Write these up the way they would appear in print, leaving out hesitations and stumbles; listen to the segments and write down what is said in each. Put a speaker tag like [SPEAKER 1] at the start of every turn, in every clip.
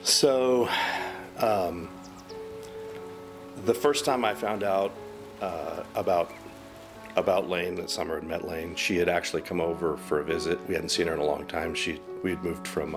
[SPEAKER 1] So, the first time I found out about Lane, that Summer had met Lane, she had actually come over for a visit. We hadn't seen her in a long time. We had moved from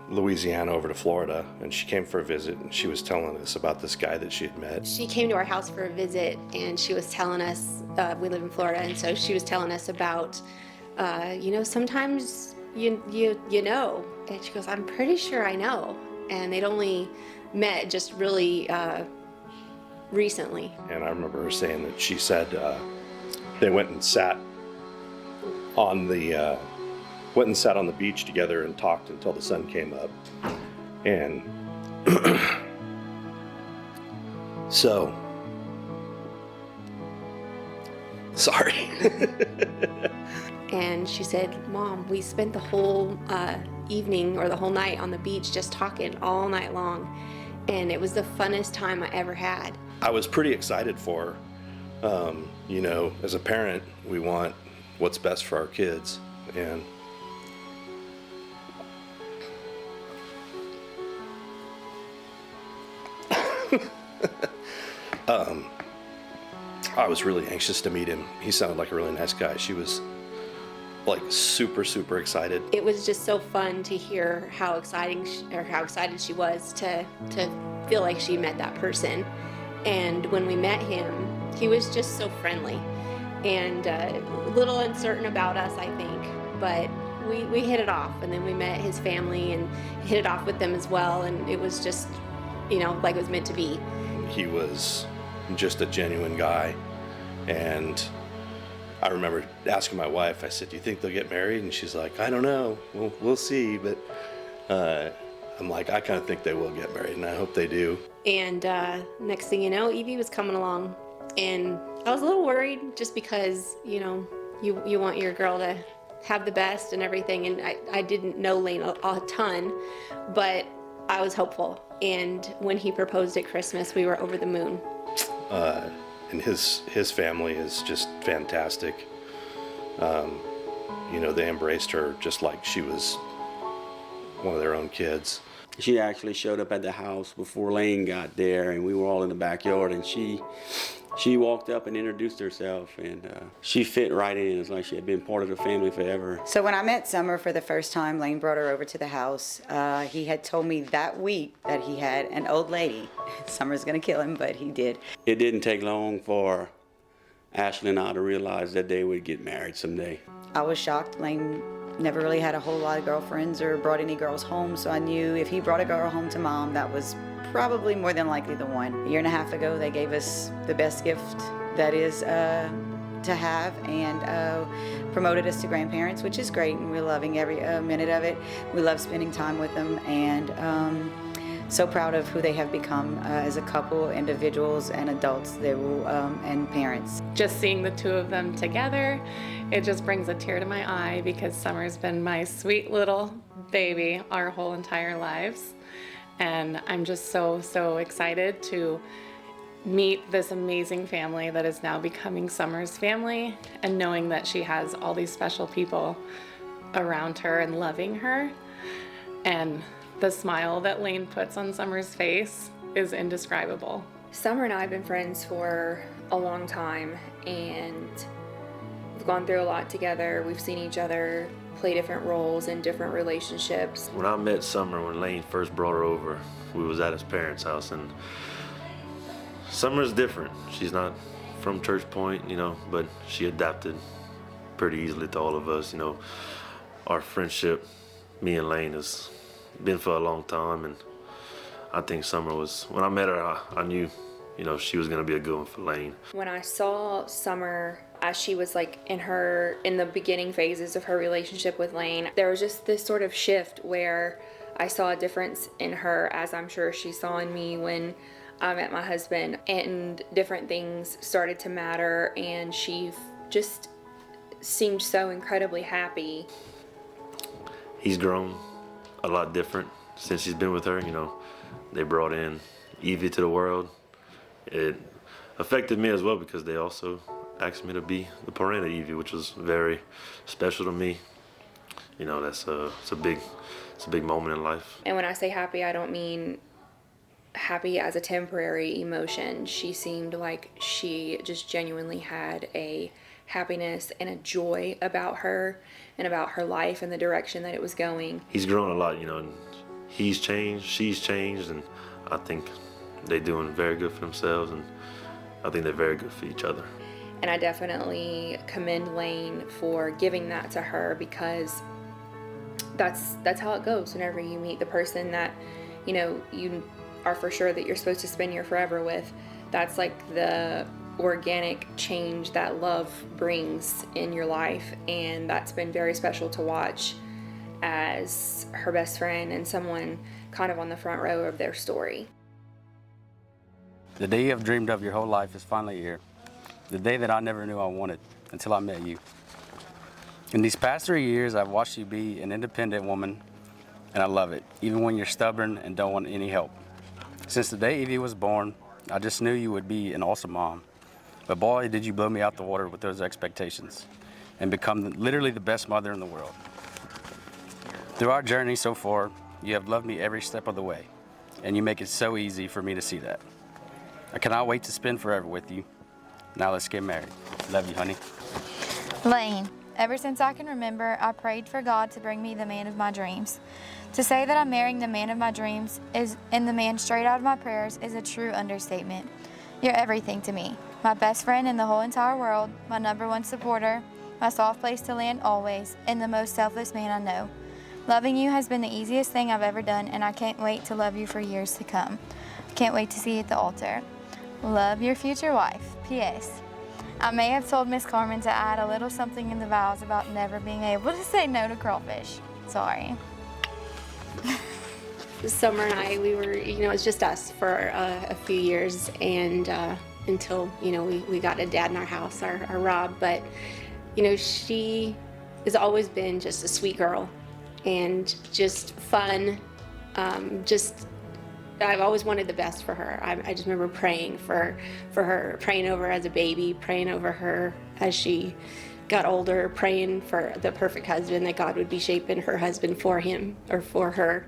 [SPEAKER 1] Louisiana over to Florida, and she came for a visit, and she was telling us about this guy that she had met.
[SPEAKER 2] She came to our house for a visit, and she was telling us, we live in Florida, and so she was telling us about, sometimes you know. And she goes, I'm pretty sure I know. And they'd only met just really recently.
[SPEAKER 1] And I remember her saying that she said they went and sat on the beach together and talked until the sun came up. And so, sorry.
[SPEAKER 2] And she said, Mom, we spent the whole evening or the whole night on the beach just talking all night long. And it was the funnest time I ever had.
[SPEAKER 1] I was pretty excited for her. As a parent, we want what's best for our kids. And I was really anxious to meet him. He sounded like a really nice guy. She was like super, super excited.
[SPEAKER 2] It was just so fun to hear how excited she was to feel like she met that person. And when we met him, he was just so friendly and a little uncertain about us, I think, but we hit it off. And then we met his family and hit it off with them as well, and it was just, like it was meant to be.
[SPEAKER 1] He was just a genuine guy, and I remember asking my wife, I said, do you think they'll get married? And she's like, I don't know, we'll see, but I'm like, I kind of think they will get married, and I hope they do.
[SPEAKER 2] And next thing you know, Evie was coming along, and I was a little worried just because, you want your girl to have the best and everything, and I didn't know Lane a ton, but I was hopeful. And when he proposed at Christmas, we were over the moon.
[SPEAKER 1] And his family is just fantastic. They embraced her just like she was one of their own kids.
[SPEAKER 3] She actually showed up at the house before Lane got there, and we were all in the backyard, and she walked up and introduced herself, and she fit right in. It's like she had been part of the family forever.
[SPEAKER 4] So when I met Summer for the first time, Lane brought her over to the house. He had told me that week that he had an old lady. Summer's gonna kill him, but he did.
[SPEAKER 3] It didn't take long for Ashley and I to realize that they would get married someday.
[SPEAKER 4] I was shocked. Lane never really had a whole lot of girlfriends or brought any girls home, so I knew if he brought a girl home to Mom, that was probably more than likely the one. A year and a half ago, they gave us the best gift that is to have, and promoted us to grandparents, which is great, and we're loving every minute of it. We love spending time with them, and so proud of who they have become as a couple, individuals, and adults. They will and parents.
[SPEAKER 5] Just seeing the two of them together, it just brings a tear to my eye because Summer's been my sweet little baby our whole entire lives. And I'm just so excited to meet this amazing family that is now becoming Summer's family, and knowing that she has all these special people around her and loving her. And the smile that Lane puts on Summer's face is indescribable.
[SPEAKER 6] Summer and I have been friends for a long time, and we've gone through a lot together. We've seen each other play different roles in different relationships.
[SPEAKER 7] When I met Summer, when Lane first brought her over, we was at his parents' house, and Summer's different. She's not from Church Point, but she adapted pretty easily to all of us. Our friendship, me and Lane, has been for a long time, and I think Summer was, when I met her, I knew, she was gonna be a good one for Lane.
[SPEAKER 6] When I saw Summer as she was like in the beginning phases of her relationship with Lane, there was just this sort of shift where I saw a difference in her, as I'm sure she saw in me when I met my husband, and different things started to matter, and she just seemed so incredibly happy.
[SPEAKER 7] He's grown a lot different since he's been with her. They brought in Evie to the world. It affected me as well because they also asked me to be the parent of Evie, which was very special to me. you know, it's a big moment in life.
[SPEAKER 6] And when I say happy, I don't mean happy as a temporary emotion. She seemed like she just genuinely had a happiness and a joy about her and about her life and the direction that it was going.
[SPEAKER 7] He's grown a lot, you know, and he's changed, she's changed, and I think they're doing very good for themselves, and I think they're very good for each other.
[SPEAKER 6] And I definitely commend Lane for giving that to her, because that's how it goes whenever you meet the person that, you know, you are for sure that you're supposed to spend your forever with. That's like the organic change that love brings in your life, and that's been very special to watch as her best friend and someone kind of on the front row of their story.
[SPEAKER 8] The day you have dreamed of your whole life is finally here. The day that I never knew I wanted until I met you. In these past 3 years, I've watched you be an independent woman, and I love it, even when you're stubborn and don't want any help. Since the day Evie was born, I just knew you would be an awesome mom. But boy, did you blow me out the water with those expectations and become literally the best mother in the world. Through our journey so far, you have loved me every step of the way, and you make it so easy for me to see that. I cannot wait to spend forever with you. Now let's get married. Love you, honey.
[SPEAKER 9] Lane, ever since I can remember, I prayed for God to bring me the man of my dreams. To say that I'm marrying the man of my dreams and the man straight out of my prayers is a true understatement. You're everything to me. My best friend in the whole entire world, my #1 supporter, my soft place to land always, and the most selfless man I know. Loving you has been the easiest thing I've ever done, and I can't wait to love you for years to come. Can't wait to see you at the altar. Love, your future wife. P.S. I may have told Miss Carmen to add a little something in the vows about never being able to say no to crawfish. Sorry.
[SPEAKER 2] Summer and I, we were, you know, it's just us for a few years, and until, you know, we got a dad in our house, our Rob. But, you know, she has always been just a sweet girl and just fun. I've always wanted the best for her. I just remember praying for her, praying over her as a baby, praying over her as she got older, praying for the perfect husband, that God would be shaping her husband for him or for her.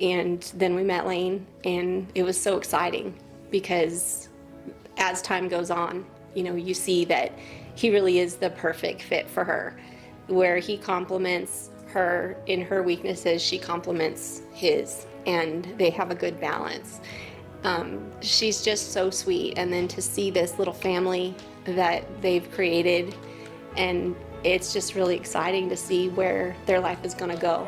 [SPEAKER 2] And then we met Lane, and it was so exciting because as time goes on, you know, you see that he really is the perfect fit for her, where he complements her in her weaknesses, she complements his, and they have a good balance. She's just so sweet, and then to see this little family that they've created, and it's just really exciting to see where their life is going to go.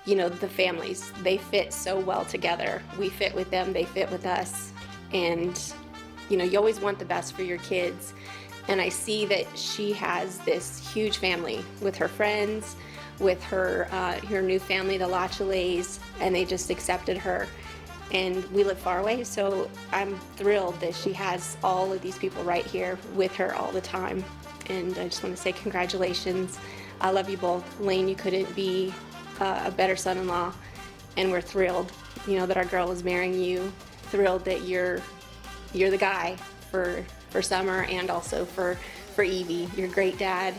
[SPEAKER 2] You know, the families, they fit so well together. We fit with them, they fit with us. And, you know, you always want the best for your kids. And I see that she has this huge family with her friends, with her new family, the Latiolais, and they just accepted her. And we live far away, so I'm thrilled that she has all of these people right here with her all the time. And I just want to say congratulations. I love you both. Lane, you couldn't be a better son-in-law, and we're thrilled, you know, that our girl is marrying you. Thrilled that you're the guy for Summer, and also for Evie. You're a great dad,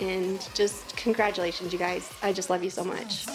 [SPEAKER 2] and just congratulations, you guys. I just love you so much.